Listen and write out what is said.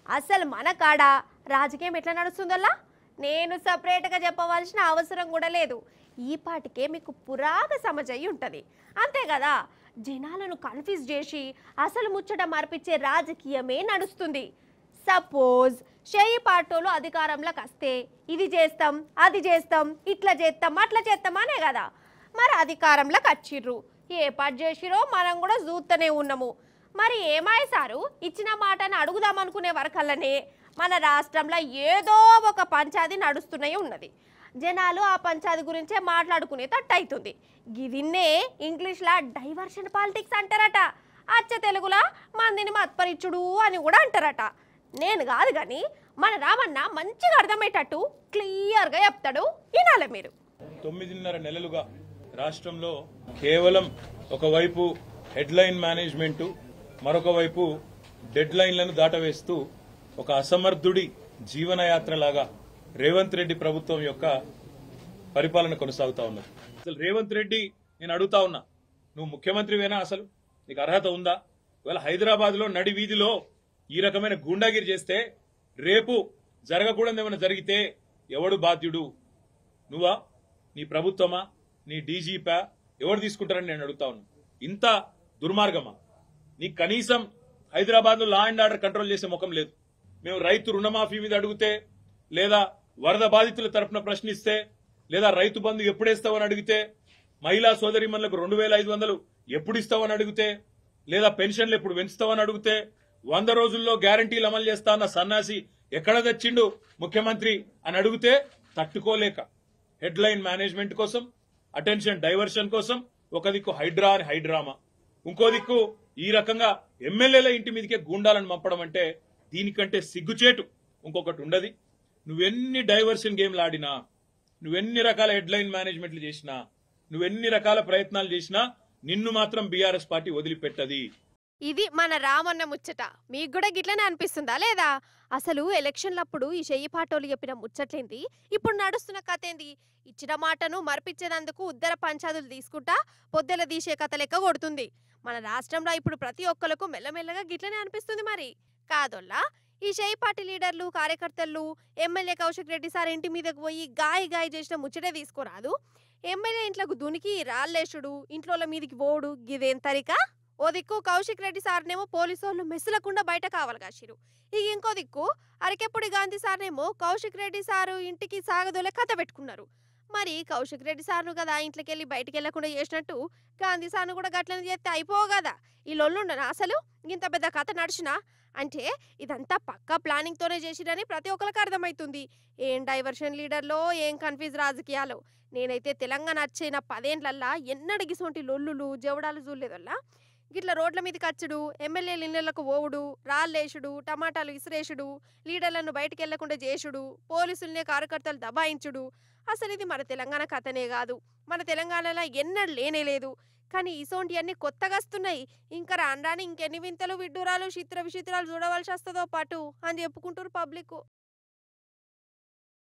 అసలు మన కాడ రాజకీయం ఎట్లా నడుస్తుందల్లా నేను సపరేట్గా చెప్పవలసిన అవసరం కూడా లేదు. ఈ పాటికే మీకు పురాగ సమజయ్యి ఉంటుంది అంతే కదా. జనాలను కన్ఫ్యూజ్ చేసి అసలు ముచ్చట మార్పిచ్చే రాజకీయమే నడుస్తుంది. సపోజ్ షేయి పార్టీలు అధికారంలోకి వస్తే ఇది చేస్తాం అది చేస్తాం ఇట్లా చేస్తాం అట్లా చేస్తాం అనే కదా. మరి అధికారంలోకి వచ్చిర్రు, ఏ పాటు చేసిరో మనం కూడా చూస్తూనే ఉన్నాము. మరి ఏమాయి సారు ఇచ్చిన మాటను అడుగుదామనుకునే వరకల్లనే మన రాష్ట్రంలో ఏదో ఒక పంచాయతీ నడుస్తూనే ఉన్నది. జనాలు ఆ పంచాయతీ గురించే మాట్లాడుకునే తట్టు అవుతుంది. గిదిన్నే ఇంగ్లీష్లో డైవర్షన్ పాలిటిక్స్ అంటారట, అచ్చ తెలుగులా మందిని మత్పరిచుడు అని కూడా అంటారట. నేను కాదు కానీ మన రామన్న మంచిగా అర్థమయ్యేటట్టు క్లియర్గా చెప్తాడు, వినాలి మీరు. 9.5 నెలలుగా రాష్ట్రంలో కేవలం ఒకవైపు హెడ్లైన్ మేనేజ్మెంటు, మరొక వైపు డెడ్ లైన్లను దాటవేస్తూ ఒక అసమర్థుడి జీవనయాత్రలాగా రేవంత్ రెడ్డి ప్రభుత్వం యొక్క పరిపాలన కొనసాగుతా ఉన్నది. అసలు రేవంత్ రెడ్డి నేను అడుగుతా ఉన్నా, నువ్వు ముఖ్యమంత్రివేనా? అసలు నీకు అర్హత ఉందా? ఇవాళ హైదరాబాద్ లో నడి వీధిలో ఈ రకమైన గూండాగిరి చేస్తే రేపు జరగకూడదు ఏమైనా జరిగితే ఎవడు బాధ్యుడు? నువ్వా, నీ ప్రభుత్వమా, నీ డీజీపా, ఎవరు తీసుకుంటారని నేను అడుగుతా ఉన్నా. ఇంత దుర్మార్గమా? నీకు కనీసం హైదరాబాద్ లో లా అండ్ ఆర్డర్ కంట్రోల్ చేసే ముఖం లేదు. మేము రైతు రుణమాఫీ మీద అడిగితే, లేదా వరద బాధితుల తరఫున ప్రశ్నిస్తే, లేదా రైతు బంధు ఎప్పుడేస్తావని అడిగితే, మహిళా సోదరిమణులకు 2,500 ఎప్పుడు ఇస్తావని అడిగితే, లేదా పెన్షన్లు ఎప్పుడు పెంచుతావని అడిగితే, 100 రోజుల్లో గ్యారంటీలు అమలు చేస్తా అన్న సన్నాసి ఎక్కడ తెచ్చిండు ముఖ్యమంత్రి అని అడిగితే తట్టుకోలేక హెడ్లైన్ మేనేజ్మెంట్ కోసం, అటెన్షన్ డైవర్షన్ కోసం ఒక దిక్కు హైడ్రా అని హైడ్రామా, ఇంకో దిక్కు ఈ రకంగా ఎమ్మెల్యేల ఇంటి మీదకే గూండాలను పంపడం అంటే దీనికంటే సిగ్గుచేటు ఇంకొకటి ఉండదు. నువ్వెన్ని డైవర్షన్ గేమ్లు ఆడినా, నువ్వెన్ని రకాల హెడ్లైన్ మేనేజ్మెంట్లు చేసినా, నువ్వెన్ని రకాల ప్రయత్నాలు చేసినా నిన్ను మాత్రం బీఆర్ఎస్ పార్టీ వదిలిపెట్టది. ఇది మన రామన్న ముచ్చట. మీకు కూడా గిట్లనే అనిపిస్తుందా లేదా? అసలు ఎలక్షన్లప్పుడు ఈ షేయి పాటోలు చెప్పిన ముచ్చట్లేంది, ఇప్పుడు నడుస్తున్న కథ ఏంది? ఇచ్చిన మాటను మర్పించేందుకు ఉద్దర పంచాదులు తీసుకుంటా పొద్దెల తీసే కథ లెక్క కొడుతుంది. మన రాష్ట్రంలో ఇప్పుడు ప్రతి ఒక్కరికి మెల్లమెల్లగా గిట్లనే అనిపిస్తుంది. మరి కాదోల్లా, ఈ షేయి పార్టీ లీడర్లు కార్యకర్తలు ఎమ్మెల్యే కౌశిక్ రెడ్డి సార్ ఇంటి మీదకు పోయి గాయ చేసిన ముచ్చటే తీసుకోరాదు. ఎమ్మెల్యే ఇంట్లోకి దునికి రాళ్ళేసుడు, ఇంట్లో మీదికి పోడు, గిదేం తరికా? ఓ దిక్కు కౌశిక్ రెడ్డి సార్నేమో పోలీసు వాళ్ళు మెస్సులకుండా బయట కావాలి కాసిరు. ఇక ఇంకో దిక్కు అరకెప్పుడు గాంధీ సార్నేమో కౌశిక్ రెడ్డి సారు ఇంటికి సాగదోలే కథ పెట్టుకున్నారు. మరి కౌశిక్ రెడ్డి సార్ను కదా ఇంట్లోకి వెళ్ళి బయటకు వెళ్లకుండా చేసినట్టు గాంధీ సార్ను కూడా గట్లని చేస్తే అయిపోవు కదా. ఈ లొల్లుండనా అసలు ఇంత పెద్ద కథ నడిచినా? అంటే ఇదంతా పక్కా ప్లానింగ్ తోనే చేసిరని ప్రతి ఒక్కరికి అర్థమవుతుంది. ఏం డైవర్షన్ లీడర్లో, ఏం కన్ఫ్యూజ్ రాజకీయాలు. నేనైతే తెలంగాణ వచ్చిన 10 ఏళ్లల్లా ఎన్నడిగిసొంటి లొల్లులు జవడాలు చూడలేదల్లా. గిట్ల రోడ్ల మీదకి వచ్చుడు, ఎమ్మెల్యేల ఇళ్లకు పోవుడు, రాళ్ళేసుడు, టమాటాలు ఇసిరేసుడు, లీడర్లను బయటకు వెళ్లకుండా చేసుడు, పోలీసుల్నే కార్యకర్తలు దబాయించుడు. అసలు ఇది మన తెలంగాణ కథనే కాదు, మన తెలంగాణలో ఎన్నడూ లేనేలేదు. కానీ ఇసోంటి అన్ని కొత్తగా వస్తున్నాయి. ఇంకా రాను రాని ఇంకెన్ని వింతలు విడ్డూరాలు చిత్ర విచిత్రాలు చూడవలసి వస్తుందో పాటు అని చెప్పుకుంటారు పబ్లిక్.